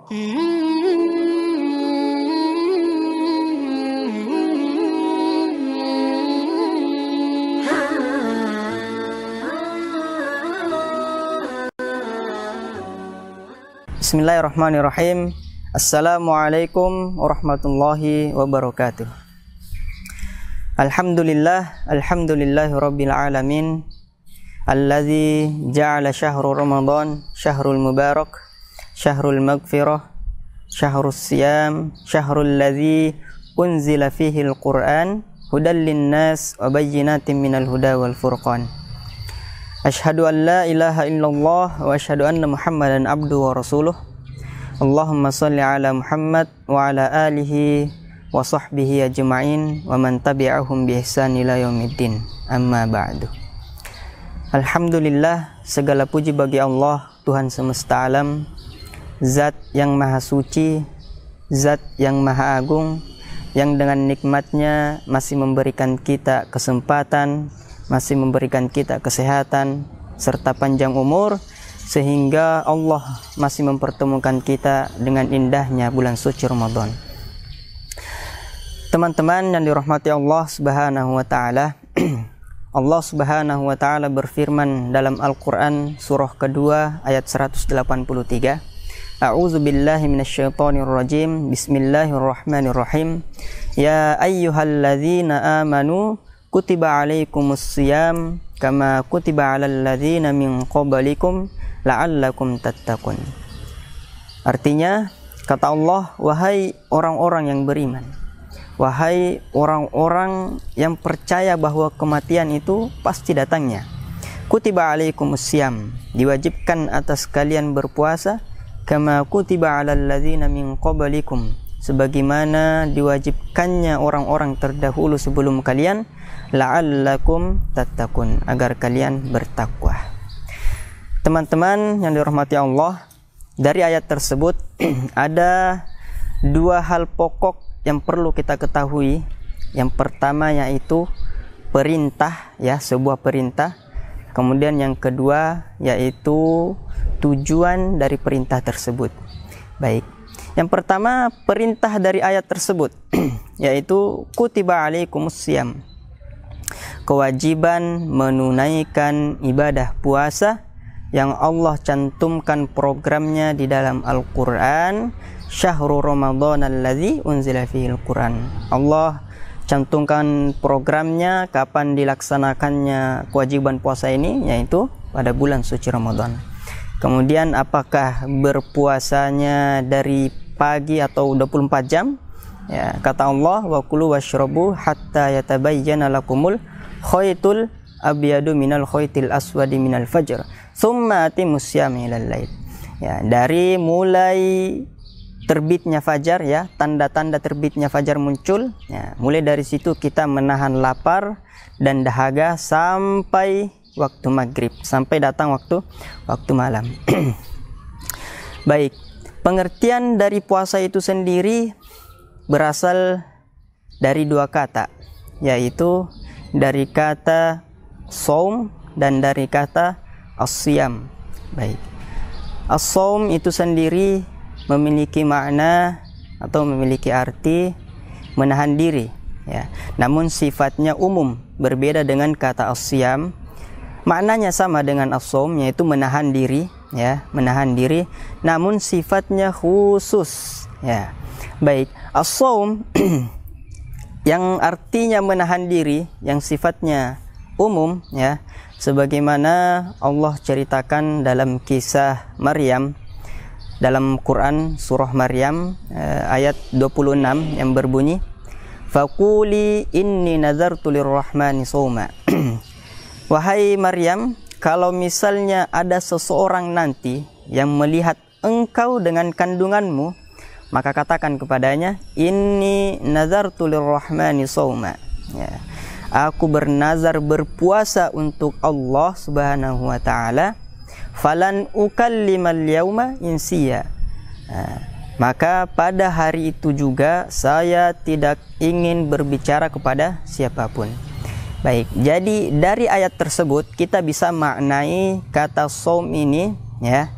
Bismillahirrahmanirrahim. Assalamualaikum warahmatullahi wabarakatuh. Alhamdulillahi rabbil alamin. Alladzi ja'ala syahrul Ramadan syahrul mubarak, syahrul maghfirah, syahrul siyam, syahrul ladzi unzila fihi al-Qur'an hudan linnas wa bayyinatin minal huda wal furqan. Asyhadu an la ilaha illallah wa asyhadu anna Muhammadan abduhu wa rasuluh. Allahumma shalli ala Muhammad wa ala alihi wa sahbihi ajma'in wa man tabi'ahum bi ihsan ila yaumiddin. Amma ba'du. Alhamdulillah, segala puji bagi Allah, Tuhan semesta alam, Zat yang maha suci, Zat yang maha agung, yang dengan nikmatnya masih memberikan kita kesempatan, masih memberikan kita kesehatan serta panjang umur, sehingga Allah masih mempertemukan kita dengan indahnya bulan suci Ramadan. Teman-teman yang dirahmati Allah Subhanahu wa taala, Allah Subhanahu wa taala berfirman dalam Al-Qur'an surah kedua ayat 183. A'udzu billahi minasyaitonir rajim. Bismillahirrahmanirrahim. Ya ayyuhalladzina amanu kutiba alaikumus shiyam kama kutiba alal ladzina min qablikum la'allakum tattaqun. Artinya, kata Allah, wahai orang-orang yang beriman, wahai orang-orang yang percaya bahwa kematian itu pasti datangnya. Kutiba alaikumus shiyam, diwajibkan atas kalian berpuasa, kama kutiba alal ladzina min qablikum, sebagaimana diwajibkannya orang-orang terdahulu sebelum kalian, la'allakum tattaqun, agar kalian bertakwa. Teman-teman yang dirahmati Allah, dari ayat tersebut ada dua hal pokok yang perlu kita ketahui. Yang pertama yaitu perintah, ya, sebuah perintah. Kemudian yang kedua yaitu tujuan dari perintah tersebut. Baik. Yang pertama, perintah dari ayat tersebut yaitu kutiba alaikumus shiyam. Kewajiban menunaikan ibadah puasa yang Allah cantumkan programnya di dalam Al-Qur'an, syahrul Ramadan alladzi unzila fihi al-Qur'an. Allah cantumkan programnya kapan dilaksanakannya kewajiban puasa ini, yaitu pada bulan suci Ramadan. Kemudian apakah berpuasanya dari pagi atau 24 jam? Ya, kata Allah, wa kulu washrabu hatta yatabayyana lakumul khaytul abyadu minal khaytil aswadi minal fajr tsumma atimus syiyama ilal lail. Ya, dari mulai terbitnya fajar, ya, tanda-tanda terbitnya fajar muncul, ya, mulai dari situ kita menahan lapar dan dahaga sampai waktu maghrib, sampai datang waktu malam. Baik, pengertian dari puasa itu sendiri berasal dari dua kata, yaitu dari kata shaum dan dari kata as-shiyam. Baik, as-shaum itu sendiri memiliki makna atau memiliki arti menahan diri, ya. Namun sifatnya umum, berbeda dengan kata as-shiyam. Maknanya sama dengan as-shaum, yaitu menahan diri, ya, menahan diri, namun sifatnya khusus, ya. Baik, as-shaum yang artinya menahan diri, yang sifatnya umum, ya, sebagaimana Allah ceritakan dalam kisah Maryam dalam Quran surah Maryam ayat 26 yang berbunyi, faquli inni nazartu lirrahmani shauma. Wahai Maryam, kalau misalnya ada seseorang nanti yang melihat engkau dengan kandunganmu, maka katakan kepadanya, inni nazartu lirrahmani shauma, ya, aku bernazar berpuasa untuk Allah Subhanahu wa taala, falan ukallimal yauma insiya. Maka pada hari itu juga saya tidak ingin berbicara kepada siapapun. Baik, jadi dari ayat tersebut kita bisa maknai kata shaum ini, ya,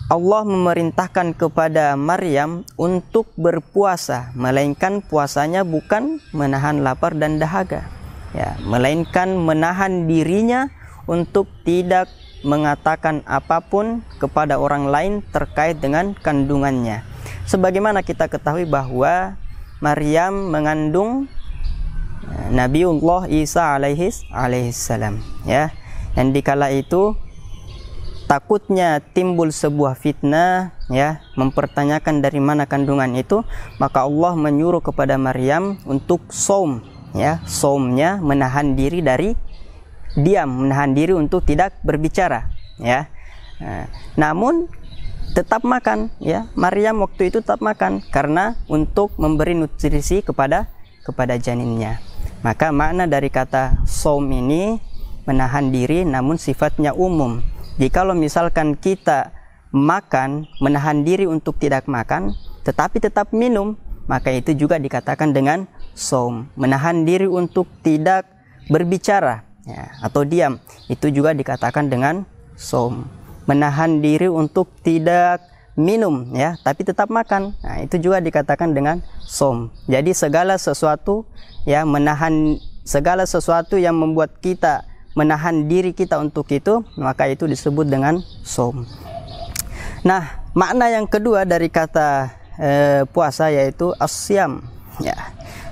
Allah memerintahkan kepada Maryam untuk berpuasa, melainkan puasanya bukan menahan lapar dan dahaga, ya, melainkan menahan dirinya untuk tidak mengatakan apapun kepada orang lain terkait dengan kandungannya. Sebagaimana kita ketahui bahwa Maryam mengandung Nabiullah Isa alaihissalam, ya, dan dikala itu takutnya timbul sebuah fitnah, ya, mempertanyakan dari mana kandungan itu, maka Allah menyuruh kepada Maryam untuk saum, ya, saumnya menahan diri dari diam, menahan diri untuk tidak berbicara, ya. Namun tetap makan, ya, Maryam waktu itu tetap makan karena untuk memberi nutrisi kepada janinnya. Maka makna dari kata saum ini menahan diri, namun sifatnya umum. Jikalau misalkan kita makan, menahan diri untuk tidak makan, tetapi tetap minum, maka itu juga dikatakan dengan saum. Menahan diri untuk tidak berbicara, ya, atau diam, itu juga dikatakan dengan saum. Menahan diri untuk tidak minum, ya, tapi tetap makan, nah, itu juga dikatakan dengan saum. Jadi segala sesuatu, ya, menahan segala sesuatu yang membuat kita menahan diri kita untuk itu, maka itu disebut dengan saum. Nah, makna yang kedua dari kata puasa yaitu as-siyam, ya.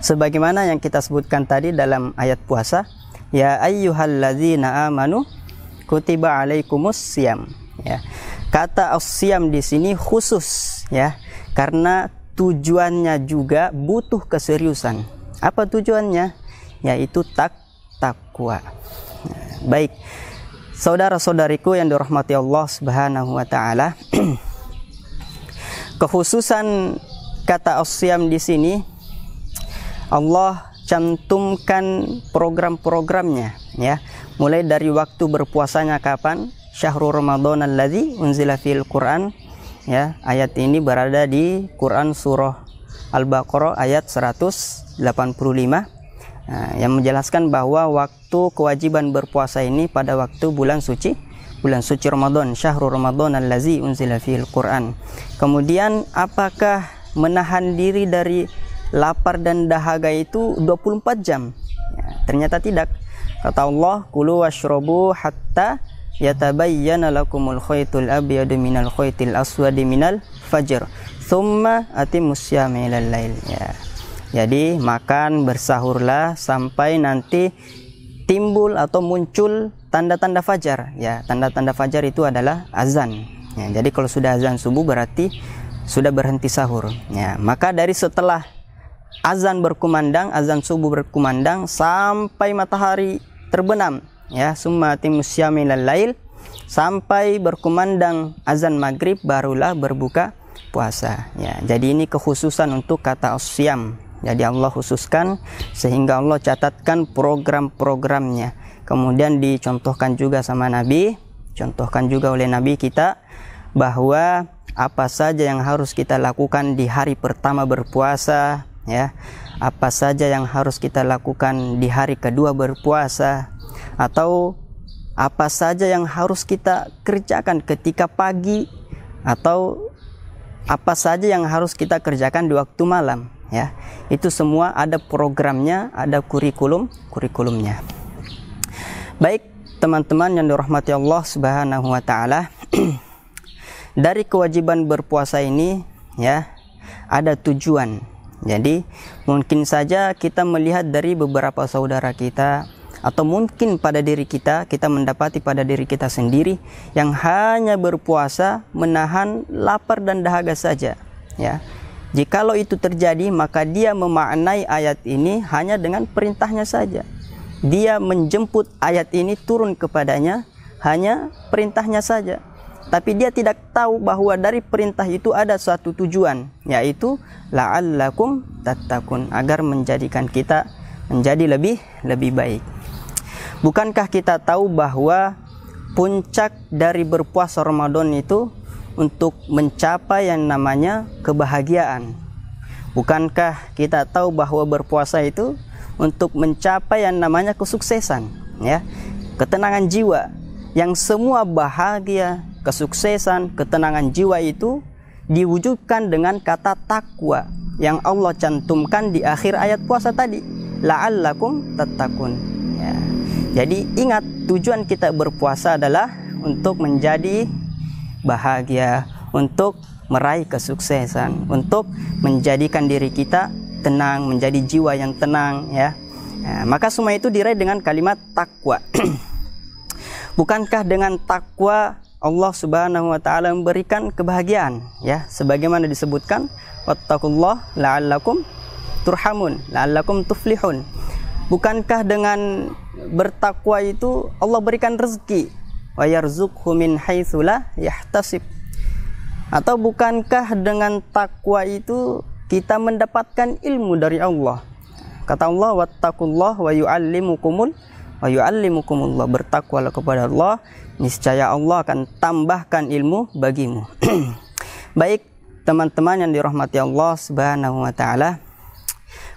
Sebagaimana yang kita sebutkan tadi dalam ayat puasa, ya ayyuhalladzina amanu kutiba alaikumus siyam, ya. Kata as-siyam di sini khusus, ya, karena tujuannya juga butuh keseriusan. Apa tujuannya? Yaitu takwa. Baik, saudara-saudariku yang dirahmati Allah Subhanahu wa taala. Kekhususan kata as-siyam di sini Allah cantumkan program-programnya, ya. Mulai dari waktu berpuasanya kapan? Syahrul Ramadan alladzi unzila fil Quran, ya. Ayat ini berada di Quran surah Al-Baqarah ayat 185. Nah, yang menjelaskan bahwa waktu kewajiban berpuasa ini pada waktu bulan suci Ramadan, Syahrul Ramadan allazi unzila fil Quran. Kemudian apakah menahan diri dari lapar dan dahaga itu 24 jam? Ya, ternyata tidak. Kata Allah, kulu washrabu hatta yatabayyana lakumul khaytul abyadu minal khaytil aswadi minal fajr thumma atimus syiyama ilal lail, ya. Jadi makan, bersahurlah sampai nanti timbul atau muncul tanda-tanda fajar, ya. Tanda-tanda fajar itu adalah azan, ya. Jadi kalau sudah azan subuh berarti sudah berhenti sahur, ya. Maka dari setelah azan berkumandang, azan subuh berkumandang sampai matahari terbenam, ya, summa atimus syiyama ilal lail, sampai berkumandang azan maghrib barulah berbuka puasa, ya. Jadi ini kekhususan untuk kata as-siyam. Jadi Allah khususkan sehingga Allah catatkan program-programnya. Kemudian dicontohkan juga sama Nabi, contohkan juga oleh Nabi kita bahwa apa saja yang harus kita lakukan di hari pertama berpuasa, ya. Apa saja yang harus kita lakukan di hari kedua berpuasa, atau apa saja yang harus kita kerjakan ketika pagi, atau apa saja yang harus kita kerjakan di waktu malam, ya. Itu semua ada programnya, ada kurikulumnya. Baik, teman-teman yang dirahmati Allah Subhanahu wa taala. Dari kewajiban berpuasa ini, ya, ada tujuan. Jadi mungkin saja kita melihat dari beberapa saudara kita, atau mungkin pada diri kita, kita mendapati pada diri kita sendiri yang hanya berpuasa menahan lapar dan dahaga saja, ya. Jikalau itu terjadi, maka dia memaknai ayat ini hanya dengan perintahnya saja. Dia menjemput ayat ini turun kepadanya hanya perintahnya saja. Tapi dia tidak tahu bahwa dari perintah itu ada suatu tujuan, yaitu la'allakum tattaqun, agar menjadikan kita menjadi lebih baik. Bukankah kita tahu bahwa puncak dari berpuasa Ramadan itu untuk mencapai yang namanya kebahagiaan? Bukankah kita tahu bahwa berpuasa itu untuk mencapai yang namanya kesuksesan, ya, ketenangan jiwa, yang semua bahagia, kesuksesan, ketenangan jiwa itu diwujudkan dengan kata takwa yang Allah cantumkan di akhir ayat puasa tadi, la'allakum tattaqun. Ya. Jadi ingat, tujuan kita berpuasa adalah untuk menjadi bahagia, untuk meraih kesuksesan, untuk menjadikan diri kita tenang, menjadi jiwa yang tenang, ya. Nah, maka semua itu diraih dengan kalimat takwa. Bukankah dengan takwa Allah Subhanahu wa taala memberikan kebahagiaan, ya, sebagaimana disebutkan wattaqullah la'allakum turhamun, la'allakum tuflihun. Bukankah dengan bertakwa itu Allah berikan rezeki, wa yarzuqhu min haitsu la yahtasib? Atau bukankah dengan takwa itu kita mendapatkan ilmu dari Allah? Kata Allah, wattaqullah wa yu'allimukumullah, bertakwalah kepada Allah, niscaya Allah akan tambahkan ilmu bagimu. Baik, teman-teman yang dirahmati Allah Subhanahu wa taala,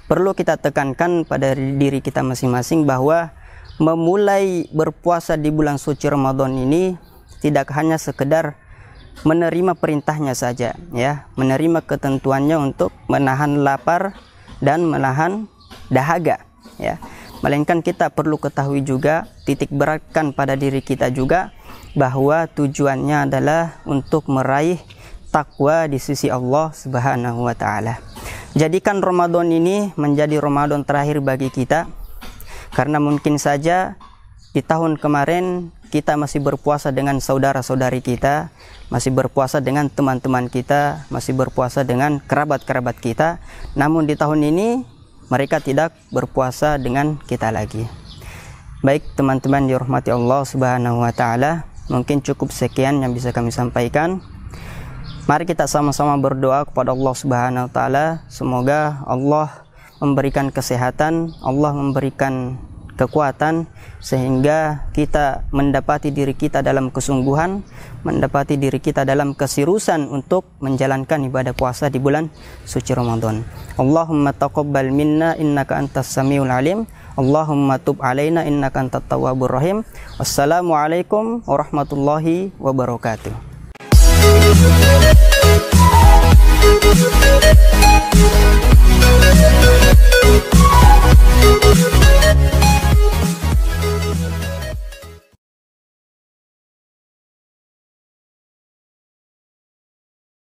perlu kita tekankan pada diri kita masing-masing bahwa memulai berpuasa di bulan suci Ramadan ini tidak hanya sekedar menerima perintahnya saja, ya, menerima ketentuannya untuk menahan lapar dan menahan dahaga, ya, melainkan kita perlu ketahui juga, titik beratkan pada diri kita juga, bahwa tujuannya adalah untuk meraih takwa di sisi Allah Subhanahu wa taala. Jadikan Ramadan ini menjadi Ramadan terakhir bagi kita, karena mungkin saja di tahun kemarin kita masih berpuasa dengan saudara-saudari kita, masih berpuasa dengan teman-teman kita, masih berpuasa dengan kerabat-kerabat kita, namun di tahun ini mereka tidak berpuasa dengan kita lagi. Baik teman-teman dirahmati Allah Subhanahu wa taala, mungkin cukup sekian yang bisa kami sampaikan. Mari kita sama-sama berdoa kepada Allah Subhanahu wa taala, semoga Allah memberikan kesehatan, Allah memberikan kekuatan, sehingga kita mendapati diri kita dalam kesungguhan, mendapati diri kita dalam keseriusan untuk menjalankan ibadah puasa di bulan suci Ramadan. Allahumma taqabbal minna innaka antas samiul alim, Allahumma tub alaina innaka antat tawwabur rahim. Wassalamualaikum warahmatullahi wabarakatuh.